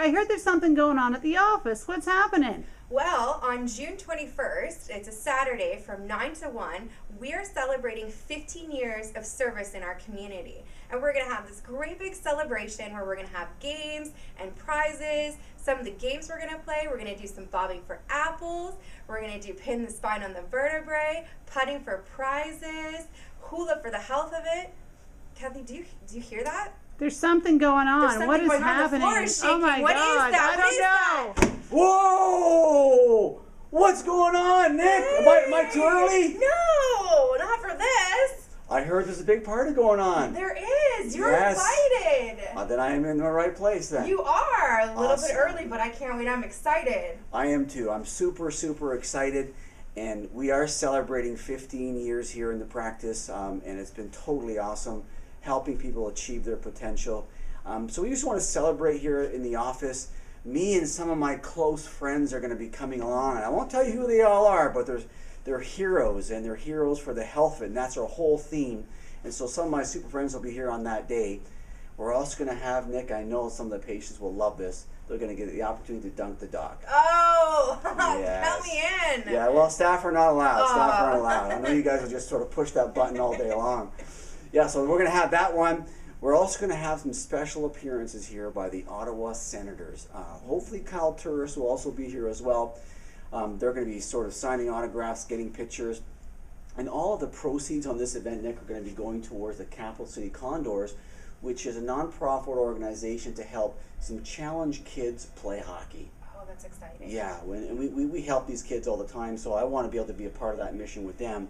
I heard there's something going on at the office. What's happening? Well, on June 21st, it's a Saturday from 9 to 1, we are celebrating 15 years of service in our community. And we're going to have this great big celebration where we're going to have games and prizes. Some of the games we're going to play, we're going to do some bobbing for apples. We're going to do pin the spine on the vertebrae, putting for prizes, hula for the health of it. Kathy, do you hear that? There's something going on. Something what is going on. happening? The floor is shaking. Oh my What is God! that? I What is don't know. Whoa! What's going on, Nick? Am I too early? No, not for this. I heard there's a big party going on. There is. You're Yes. invited. Then I am in the right place then. You are a little Awesome. bit early, but I can't wait. I'm excited. I am too. I'm super, super excited. And we are celebrating 15 years here in the practice, and it's been totally awesome, helping people achieve their potential. So we just want to celebrate here in the office. Me and some of my close friends are going to be coming along, and I won't tell you who they all are, but they're heroes, and they're heroes for the health of it, and that's our whole theme. And so some of my super friends will be here on that day. We're also going to have, Nick, I know some of the patients will love this, they're going to get the opportunity to dunk the dog. Oh, Yes. count me in. Yeah, well, staff are not allowed. Staff Aw. aren't allowed. I know you guys will just sort of push that button all day long. Yeah, so we're going to have that one. We're also going to have some special appearances here by the Ottawa Senators. Hopefully Kyle Turris will also be here as well. They're going to be sort of signing autographs, getting pictures. And all of the proceeds on this event, Nick, are going to be going towards the Capital City Condors, which is a nonprofit organization to help some challenged kids play hockey. Oh, that's exciting. Yeah, and we help these kids all the time, so I want to be able to be a part of that mission with them.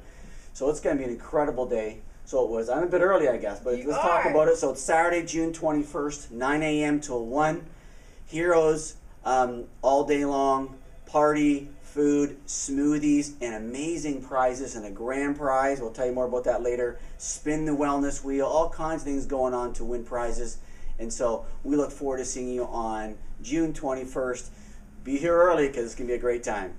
So it's going to be an incredible day. So it was, I'm a bit early, I guess, but let's talk about it. So it's Saturday, June 21st, 9 a.m. till 1. Heroes all day long, party, food, smoothies, and amazing prizes, and a grand prize. We'll tell you more about that later. Spin the wellness wheel, all kinds of things going on to win prizes. And so we look forward to seeing you on June 21st. Be here early because it's going to be a great time.